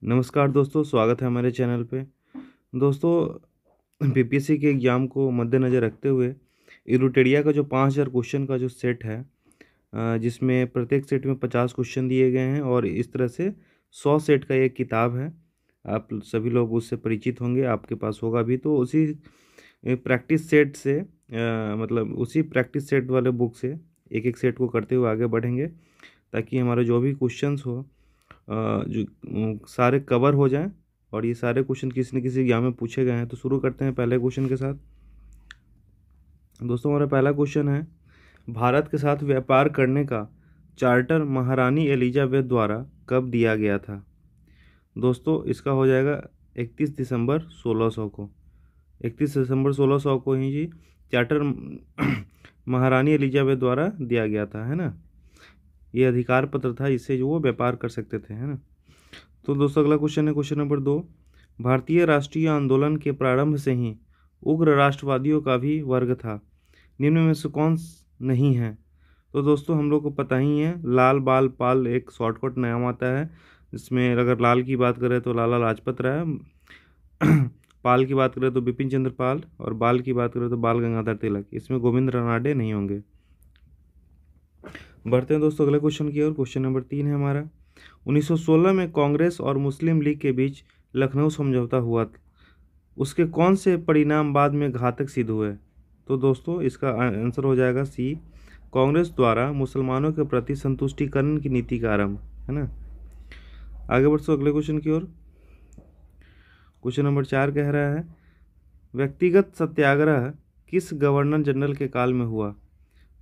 नमस्कार दोस्तों, स्वागत है हमारे चैनल पे। दोस्तों, बीपीएससी के एग्ज़ाम को मद्देनज़र रखते हुए इरुटेडिया का जो 5000 क्वेश्चन का जो सेट है, जिसमें प्रत्येक सेट में 50 क्वेश्चन दिए गए हैं और इस तरह से 100 सेट का एक किताब है। आप सभी लोग उससे परिचित होंगे, आपके पास होगा भी। तो उसी प्रैक्टिस सेट से मतलब उसी प्रैक्टिस सेट वाले बुक से एक-एक सेट को करते हुए आगे बढ़ेंगे, ताकि हमारे जो भी क्वेश्चंस हो जो सारे कवर हो जाएं। और ये सारे क्वेश्चन किसी न किसी एग्जाम में पूछे गए हैं। तो शुरू करते हैं पहले क्वेश्चन के साथ। दोस्तों, हमारा पहला क्वेश्चन है, भारत के साथ व्यापार करने का चार्टर महारानी एलिजाबेथ द्वारा कब दिया गया था? दोस्तों, इसका हो जाएगा 31 दिसंबर 1600 को। 31 दिसंबर 1600 को ही जी चार्टर महारानी एलिजाबेथ द्वारा दिया गया था, है ना। ये अधिकार पत्र था, इससे जो वो व्यापार कर सकते थे, है ना। तो दोस्तों, अगला क्वेश्चन है क्वेश्चन नंबर 2। भारतीय राष्ट्रीय आंदोलन के प्रारंभ से ही उग्र राष्ट्रवादियों का भी वर्ग था, निम्न में से कौन नहीं है? तो दोस्तों, हम लोग को पता ही है, लाल बाल पाल एक शॉर्टकट नाम आता है। इसमें अगर लाल की बात करें तो लाला लाजपत राय, पाल की बात करें तो बिपिन चंद्र पाल, और बाल की बात करें तो बाल गंगाधर तिलक। इसमें गोविंद रानडे नहीं होंगे। बढ़ते हैं दोस्तों अगले क्वेश्चन की ओर। क्वेश्चन नंबर 3 है हमारा, 1916 में कांग्रेस और मुस्लिम लीग के बीच लखनऊ समझौता हुआ, उसके कौन से परिणाम बाद में घातक सिद्ध हुए? तो दोस्तों, इसका आंसर हो जाएगा सी, कांग्रेस द्वारा मुसलमानों के प्रति संतुष्टिकरण की नीति का आरंभ, है ना। आगे बढ़ते अगले क्वेश्चन की ओर। क्वेश्चन नंबर 4 कह रहा है, व्यक्तिगत सत्याग्रह किस गवर्नर जनरल के काल में हुआ?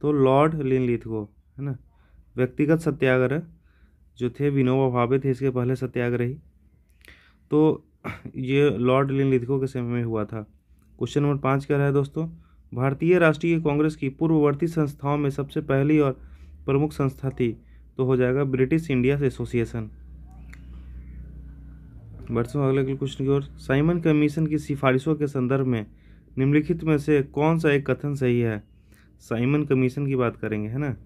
तो लॉर्ड लिनलिथगो, है ना। व्यक्तिगत सत्याग्रह जो थे विनोबा भावे थे इसके पहले सत्याग्रही। तो ये लॉर्ड लिनलिथगो के समय में हुआ था। क्वेश्चन नंबर 5 कह रहा है दोस्तों, भारतीय राष्ट्रीय कांग्रेस की पूर्ववर्ती संस्थाओं में सबसे पहली और प्रमुख संस्था थी? तो हो जाएगा ब्रिटिश इंडिया एसोसिएशन। बढ़ते हैं अगले क्वेश्चन की ओर। साइमन कमीशन की सिफारिशों के संदर्भ में निम्नलिखित में से कौन सा एक कथन सही है? साइमन कमीशन की बात करेंगे, है ना।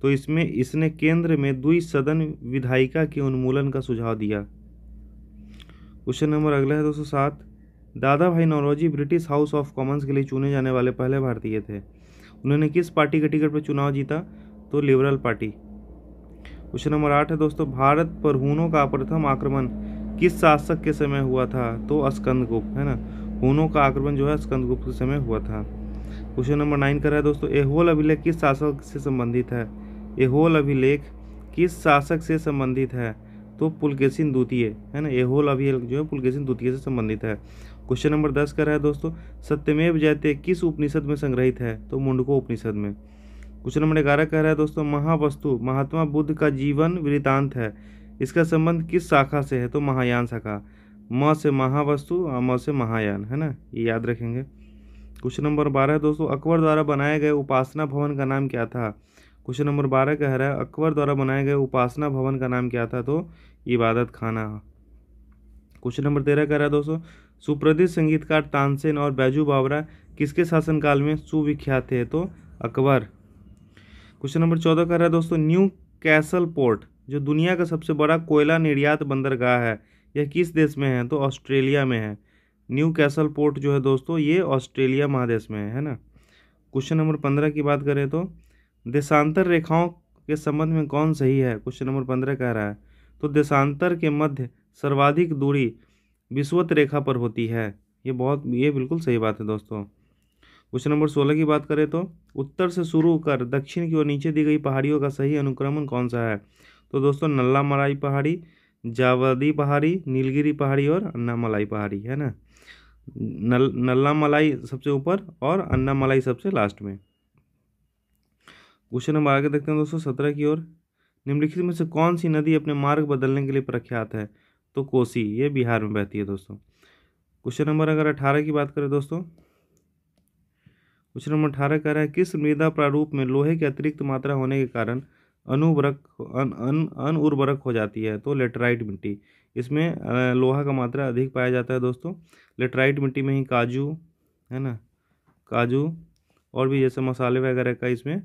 तो इसमें इसने केंद्र में द्विसदन विधायिका के उन्मूलन का सुझाव दिया। क्वेश्चन नंबर अगला है 207। Dadabhai Naoroji British House of Commons के लिए चुने जाने वाले पहले भारतीय थे। उन्होंने किस पार्टी के टिकट पर चुनाव जीता? तो लिबरल पार्टी। क्वेश्चन नंबर 8 है दोस्तों, भारत पर हुनों का प्रथम आक्रमण किस शासक के समय हुआ था? तो स्कंदगुप्त, है ना। हुनों का आक्रमण जो है स्कंदगुप्त के समय हुआ था। क्वेश्चन नंबर 9 का है दोस्तों, एहोल अभिलेख किस शासक से संबंधित है? एहोल अभिलेख किस शासक से संबंधित है? तो पुलकेशिन द्वितीय, है ना। एहोल अभिलेख जो है पुलकेशिन द्वितीय से संबंधित है। क्वेश्चन नंबर 10 का है दोस्तों, सत्यमेव जयते किस उपनिषद में संग्रहित है? तो मुंडको उपनिषद में। क्वेश्चन नंबर 11 कह रहा है दोस्तों, महावस्तु महात्मा बुद्ध का जीवन वृतांत है, इसका संबंध किस शाखा से है? तो महायान शाखा। म से महावस्तु और म से महायान, है ना, ये याद रखेंगे। क्वेश्चन नंबर 12 है दोस्तों, अकबर द्वारा बनाए गए उपासना भवन का नाम क्या था? क्वेश्चन नंबर 12 कह रहा है, अकबर द्वारा बनाए गए उपासना भवन का नाम क्या था? तो इबादत खाना। क्वेश्चन नंबर 13 कह रहा है दोस्तों, सुप्रसिद्ध संगीतकार तानसेन और बैजू बावरा किसके शासनकाल में सुविख्यात थे? तो अकबर। क्वेश्चन नंबर 14 कह रहा है दोस्तों, न्यू कैसल पोर्ट जो दुनिया का सबसे बड़ा कोयला निर्यात बंदरगाह है, यह किस देश में है? तो ऑस्ट्रेलिया में है। न्यू कैसल पोर्ट जो है दोस्तों, ये ऑस्ट्रेलिया महादेश में है ना। क्वेश्चन नंबर 15 की बात करें तो, देशांतर रेखाओं के संबंध में कौन सही है? क्वेश्चन नंबर 15 कह रहा है, तो देशांतर के मध्य सर्वाधिक दूरी विषुवत रेखा पर होती है। ये बिल्कुल सही बात है दोस्तों। क्वेश्चन नंबर 16 की बात करें तो, उत्तर से शुरू कर दक्षिण की ओर नीचे दी गई पहाड़ियों का सही अनुक्रमण कौन सा है? तो दोस्तों, नल्लामलाई पहाड़ी, जावदी पहाड़ी, नीलगिरी पहाड़ी और अन्नामलाई पहाड़ी, है ना। नल्लामलाई सबसे ऊपर और अन्नामलाई सबसे लास्ट में। क्वेश्चन नंबर आगे देखते हैं दोस्तों 17 की ओर। निम्नलिखित में से कौन सी नदी अपने मार्ग बदलने के लिए प्रख्यात है? तो कोसी, ये बिहार में बहती है दोस्तों। क्वेश्चन नंबर अगर 18 की बात करें दोस्तों, क्वेश्चन नंबर 18 कह रहा है, किस मृदा प्रारूप में लोहे की अतिरिक्त मात्रा होने के कारण अनउर्वरक हो जाती है? तो लेटराइट मिट्टी। इसमें लोहा का मात्रा अधिक पाया जाता है दोस्तों। लेटराइट मिट्टी में ही काजू, है ना, काजू और भी जैसे मसाले वगैरह का इसमें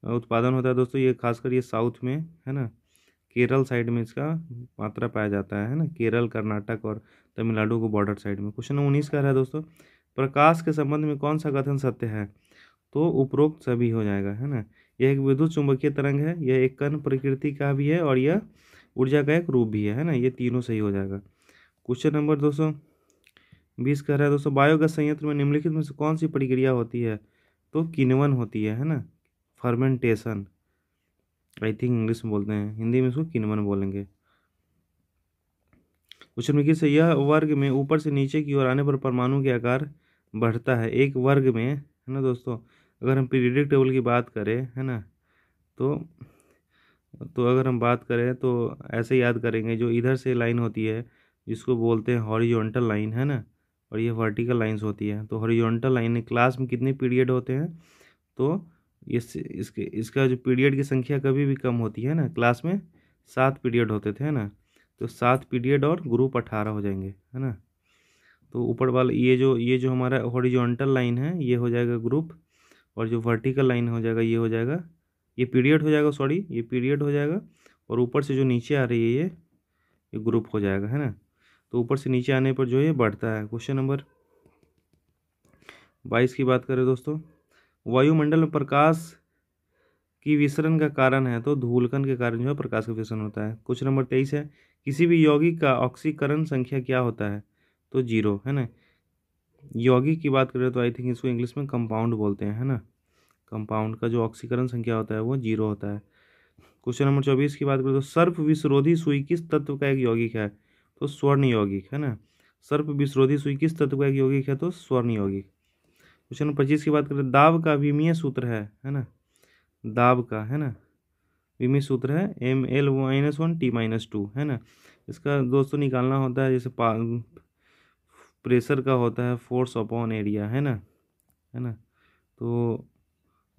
उत्पादन होता है दोस्तों। ये खासकर ये साउथ में, है ना, केरल साइड में इसका मात्रा पाया जाता है ना, केरल, कर्नाटक और तमिलनाडु को बॉर्डर साइड में। क्वेश्चन नंबर 19 कह रहा है दोस्तों, प्रकाश के संबंध में कौन सा कथन सत्य है? तो उपरोक्त सभी हो जाएगा, है ना। यह एक विद्युत चुंबकीय तरंग है, यह एक कण प्रकृति का भी है और यह ऊर्जा का एक रूप भी है ना। ये तीनों सही हो जाएगा। क्वेश्चन नंबर 220 कह रहा है दोस्तों, बायोगैस संयंत्र में निम्नलिखित में से कौन सी प्रक्रिया होती है? तो किण्वन होती है ना, फर्मेंटेशन, आई थिंक इंग्लिश में बोलते हैं, हिंदी में इसको किण्वन बोलेंगे। क्वेश्चन नंबर 21 है, यह वर्ग में ऊपर से नीचे की ओर आने पर परमाणु के आकार बढ़ता है। एक वर्ग में, है ना दोस्तों, अगर हम पीरियोडिक टेबल की बात करें, है ना, तो अगर हम बात करें तो ऐसे याद करेंगे, जो इधर से लाइन होती है जिसको बोलते हैं हॉरिजॉन्टल लाइन, है ना, और ये वर्टिकल लाइंस होती है। तो हॉरिजॉन्टल लाइन क्लास में कितने पीरियड होते हैं? तो इसका जो पीरियड की संख्या कभी भी कम होती है ना, क्लास में 7 पीरियड होते थे, है ना, तो 7 पीरियड और ग्रुप 18 हो जाएंगे, है ना। तो ऊपर वाला ये जो हमारा हॉरिजॉन्टल लाइन है ये हो जाएगा ग्रुप, और जो वर्टिकल लाइन हो जाएगा ये हो जाएगा, ये पीरियड हो जाएगा, सॉरी ये पीरियड हो जाएगा, और ऊपर से जो नीचे आ रही है ये ग्रुप हो जाएगा, है ना। तो ऊपर से नीचे आने पर जो ये बढ़ता है। क्वेश्चन नंबर 22 की बात करें दोस्तों, वायुमंडल में प्रकाश की विसरण का कारण है? तो धूलकण के कारण जो है प्रकाश का विसरण होता है। क्वेश्चन नंबर 23 है, किसी भी यौगिक का ऑक्सीकरण संख्या क्या होता है? तो 0, है ना। यौगिक की बात करें तो आई थिंक इसको इंग्लिश में कंपाउंड बोलते हैं, है ना। कंपाउंड का जो ऑक्सीकरण संख्या होता है वो 0 होता है। क्वेश्चन नंबर 24 की बात करें तो सर्प विषरोधी सुई किस तत्व का एक यौगिक है? तो स्वर्ण यौगिक, है ना। सर्प विषरोधी सुई किस तत्व का एक यौगिक है? तो स्वर्ण यौगिक। क्वेश्चन नंबर 25 की बात करें, दाब का विमीय सूत्र है ना, दाब का, है ना, विमीय सूत्र है ML-1 T-2, है ना। इसका दोस्तों निकालना होता है, जैसे प्रेशर का होता है फोर्स अपॉन एरिया, है ना। तो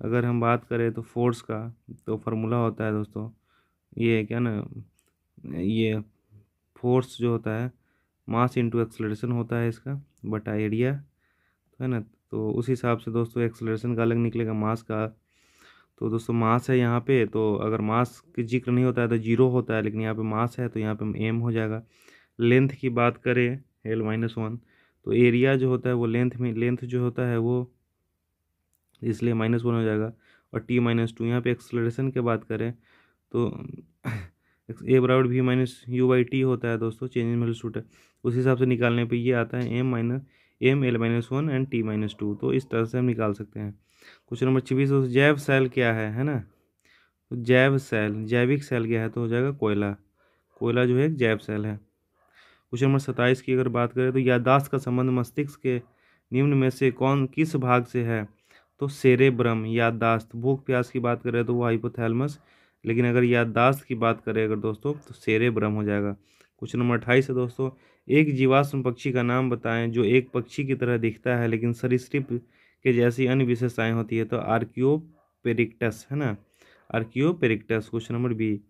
अगर हम बात करें तो फोर्स का तो फार्मूला होता है दोस्तों, ये क्या ना, ये फोर्स जो होता है मास इंटू एक्सलरेशन होता है इसका, बटा एरिया, है ना। तो उस हिसाब से दोस्तों एक्सलरेशन का अलग निकलेगा, मास का। तो दोस्तों मास है यहाँ पे, तो अगर मास की जिक्र नहीं होता है तो 0 होता है, लेकिन यहाँ पे मास है तो यहाँ पे m हो जाएगा। लेंथ की बात करें L-1, तो एरिया जो होता है वो लेंथ जो होता है वो, इसलिए -1 हो जाएगा। और T-2 यहाँ पे एक्सलरेशन की बात करें तो A=V-U/T होता है दोस्तों, चेंज इन वेलोसिटी है। उस हिसाब से निकालने पे ये आता है ML-1 एंड T-2, तो इस तरह से हम निकाल सकते हैं। क्वेश्चन नंबर 26, जैव सेल क्या है ना। तो जैव सेल, जैविक सेल क्या है? तो हो जाएगा कोयला, कोयला जो है एक जैव सेल है। क्वेश्चन नंबर 27 की अगर बात करें तो याददाश्त का संबंध मस्तिष्क के निम्न में से किस भाग से है? तो सेरेब्रम, याददाश्त। भूख प्यास की बात करें तो वो हाइपोथैलेमस, लेकिन अगर याददाश्त की बात करें अगर दोस्तों तो सेरेब्रम हो जाएगा। क्वेश्चन नंबर 28 है दोस्तों, एक जीवाश्म पक्षी का नाम बताएं जो एक पक्षी की तरह दिखता है लेकिन सरीसृप के जैसी अन्य विशेषताएं होती है। तो आर्कियोपेरिक्टस, है ना, आर्कियोपेरिक्टस। क्वेश्चन नंबर 20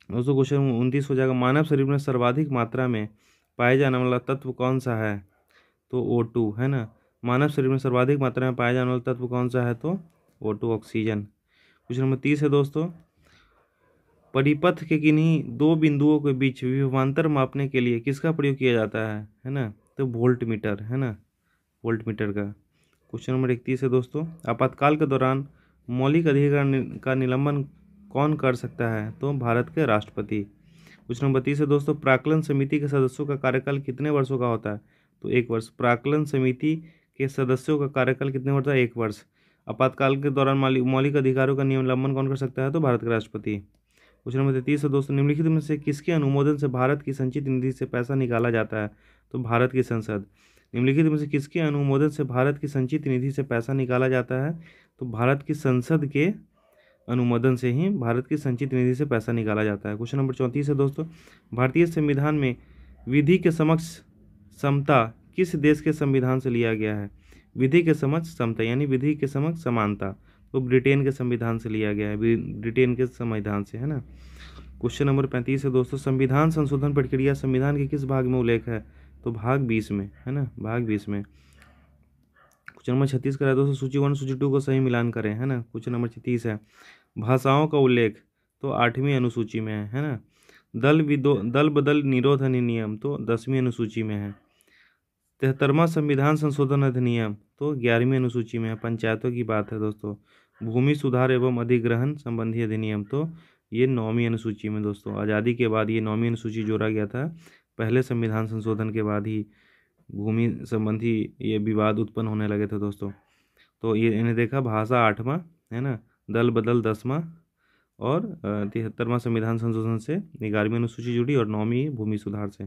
दोस्तों, क्वेश्चन 29 हो जाएगा, मानव शरीर में सर्वाधिक मात्रा में पाया जाने वाला तत्व कौन सा है? तो O2, है ना। मानव शरीर में सर्वाधिक मात्रा में पाया जाने वाला तत्व कौन सा है? तो O2, ऑक्सीजन। क्वेश्चन नंबर 30 है दोस्तों, परिपथ के किन्हीं दो बिंदुओं के बीच विभवांतर मापने के लिए किसका प्रयोग किया जाता है ना। तो वोल्ट मीटर, है ना, वोल्ट मीटर का। क्वेश्चन नंबर 31 है दोस्तों, आपातकाल के दौरान मौलिक अधिकार का निलंबन कौन कर सकता है? तो भारत के राष्ट्रपति। क्वेश्चन नंबर 32 है दोस्तों, प्राक्कलन समिति के सदस्यों का कार्यकाल कितने वर्षों का होता है? तो 1 वर्ष। प्राक्कलन समिति के सदस्यों का कार्यकाल कितने वर्ष? 1 वर्ष। आपातकाल के दौरान मौलिक अधिकारों का निलंबन कौन कर सकता है? तो भारत के राष्ट्रपति। क्वेश्चन नंबर 33 है दोस्तों, निम्नलिखित में से किसके अनुमोदन से भारत की संचित निधि से पैसा निकाला जाता है? तो भारत की संसद। निम्नलिखित में से किसके अनुमोदन से भारत की संचित निधि से पैसा निकाला जाता है? तो भारत की संसद के अनुमोदन से ही भारत की संचित निधि से पैसा निकाला जाता है। क्वेश्चन नंबर 34 है दोस्तों, भारतीय संविधान में विधि के समक्ष समता किस देश के संविधान से लिया गया है? विधि के समक्ष समता यानी विधि के समक्ष समानता, तो ब्रिटेन के संविधान से लिया गया है, ब्रिटेन के संविधान से, है ना। क्वेश्चन नंबर 35 है दोस्तों, संविधान संशोधन प्रक्रिया संविधान के किस भाग में उल्लेख है? तो भाग 20 में, है ना, भाग 20 में। क्वेश्चन नंबर 36 करा दोस्तों, सूची 1 सूची 2 को सही मिलान करें, है ना। क्वेश्चन नंबर 36 है, भाषाओं का उल्लेख तो 8वीं अनुसूची में है ना। दल बदल निरोध अधिनियम तो 10वीं अनुसूची में है। 73वां संविधान संशोधन अधिनियम तो 11वीं अनुसूची में है। पंचायतों की बात है दोस्तों। भूमि सुधार एवं अधिग्रहण संबंधी अधिनियम तो ये 9वीं अनुसूची में दोस्तों। आज़ादी के बाद ये 9वीं अनुसूची जोड़ा गया था, पहले संविधान संशोधन के बाद ही भूमि संबंधी ये विवाद उत्पन्न होने लगे थे दोस्तों। तो ये इन्हें देखा, भाषा 8वां है ना, दल बदल 10वां, और 73वां संविधान संशोधन से 11वीं अनुसूची जुड़ी और 9वीं भूमि सुधार से।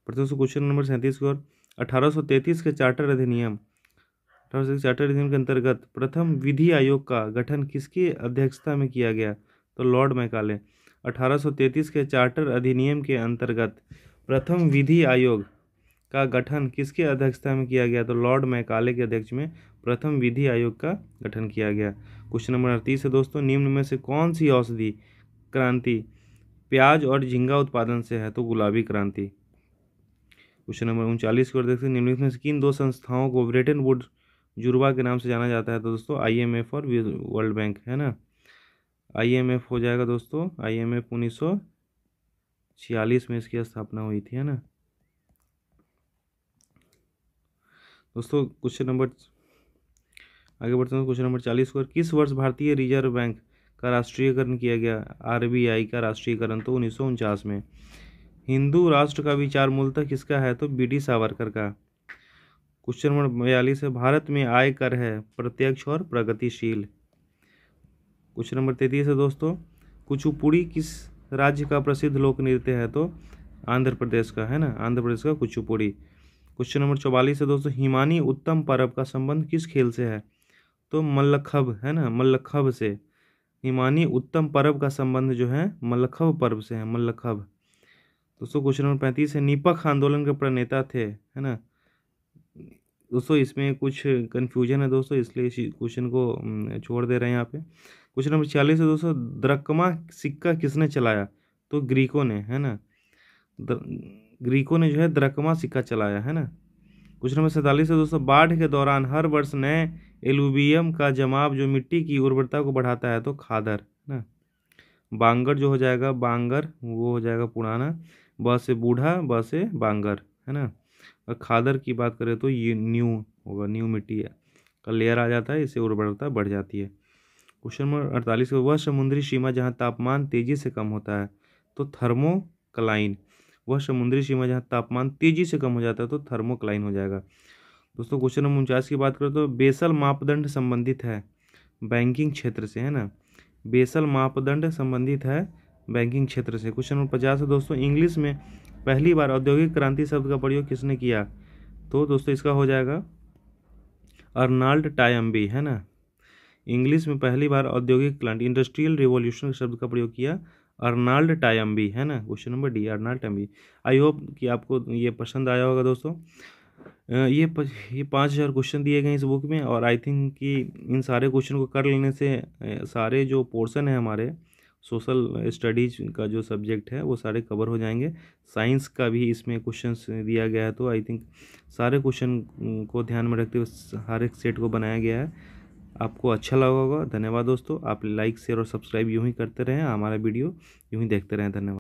क्वेश्चन नंबर 37 की ओर। 1833 के चार्टर अधिनियम के अंतर्गत प्रथम विधि आयोग का गठन किसकी अध्यक्षता में किया गया? तो लॉर्ड मैकाले। 1833 के चार्टर अधिनियम के अंतर्गत प्रथम विधि आयोग का गठन किसकी अध्यक्षता में किया गया? तो लॉर्ड मैकाले के अध्यक्ष में प्रथम विधि आयोग का गठन किया गया। क्वेश्चन नंबर 38 है दोस्तों। निम्न में से कौन सी औषधि क्रांति प्याज और झींगा उत्पादन से है? तो गुलाबी क्रांति। क्वेश्चन नंबर 39 की ओर देखते हैं। निम्नलिखित में से किन दो संस्थाओं को ब्रेटन वुड्स जुड़वा के नाम से जाना जाता है? तो दोस्तों IMF और वर्ल्ड बैंक है ना। IMF हो जाएगा दोस्तों, IMF 1946 में इसकी स्थापना हुई थी है ना दोस्तों। क्वेश्चन नंबर आगे बढ़ते हैं। क्वेश्चन नंबर 40 को। किस वर्ष भारतीय रिजर्व बैंक का राष्ट्रीयकरण किया गया? RBI का राष्ट्रीयकरण तो 1949 में। हिंदू राष्ट्र का विचार मूलतः किसका है? तो BD सावरकर का। क्वेश्चन नंबर 42 है। भारत में आय कर है प्रत्यक्ष और प्रगतिशील। क्वेश्चन नंबर 33 है दोस्तों। कुचिपुड़ी किस राज्य का प्रसिद्ध लोक नृत्य है? तो आंध्र प्रदेश का है ना, आंध्र प्रदेश का कुचिपुड़ी। क्वेश्चन नंबर 44 है दोस्तों। हिमानी उत्तम पर्व का संबंध किस खेल से है? तो मल्लखंभ है ना, मल्लखंभ से। हिमानी उत्तम पर्व का संबंध जो है मल्लखंभ पर्व से है, मल्लखंभ। दोस्तों क्वेश्चन नंबर 35 है। निपख आंदोलन के प्रणेता थे है ना दोस्तों। इसमें कुछ कन्फ्यूजन है दोस्तों, इसलिए इस क्वेश्चन को छोड़ दे रहे हैं यहाँ पे। क्वेश्चन नंबर 46 है दोस्तों। द्रकमा सिक्का किसने चलाया? तो ग्रीकों ने है ना, ग्रीकों ने जो है द्रकमा सिक्का चलाया है ना। क्वेश्चन नंबर 47 है दोस्तों। बाढ़ के दौरान हर वर्ष नए एलुवियम का जमाव जो मिट्टी की उर्वरता को बढ़ाता है? तो खादर है ना। बांगर जो हो जाएगा, बांगर वो हो जाएगा पुराना, ब से बूढ़ा, ब से बांगर है ना। और खादर की बात करें तो ये न्यू होगा, न्यू मिट्टी है का लेयर आ जाता है, इससे उर्वरता बढ़ जाती है। क्वेश्चन नंबर 48 है। वह समुद्री सीमा जहाँ तापमान तेजी से कम होता है? तो थर्मोक्लाइन। वह समुद्री सीमा जहाँ तापमान तेजी से कम हो जाता है तो थर्मोक्लाइन हो जाएगा दोस्तों। क्वेश्चन नंबर 49 की बात करें तो बेसल मापदंड संबंधित है बैंकिंग क्षेत्र से है ना। बेसल मापदंड संबंधित है बैंकिंग क्षेत्र से। क्वेश्चन नंबर 50 है दोस्तों। इंग्लिश में पहली बार औद्योगिक क्रांति शब्द का प्रयोग किसने किया? तो दोस्तों इसका हो जाएगा अर्नाल्ड टायम्बी है ना। इंग्लिश में पहली बार औद्योगिक क्रांति इंडस्ट्रियल रिवॉल्यूशन शब्द का प्रयोग किया अर्नाल्ड टायम्बी है ना। Question number D Arnold Toynbee. I hope कि आपको ये पसंद आया होगा दोस्तों। ये 5000 क्वेश्चन दिए गए इस बुक में, और आई थिंक कि इन सारे क्वेश्चन को कर लेने से सारे जो पोर्शन है हमारे सोशल स्टडीज का जो सब्जेक्ट है वो सारे कवर हो जाएंगे। साइंस का भी इसमें क्वेश्चंस दिया गया है, तो आई थिंक सारे क्वेश्चन को ध्यान में रखते हुए हर एक सेट को बनाया गया है। आपको अच्छा लगा होगा। धन्यवाद दोस्तों। आप लाइक शेयर और सब्सक्राइब यूँ ही करते रहें, हमारा वीडियो यूँ ही देखते रहें। धन्यवाद।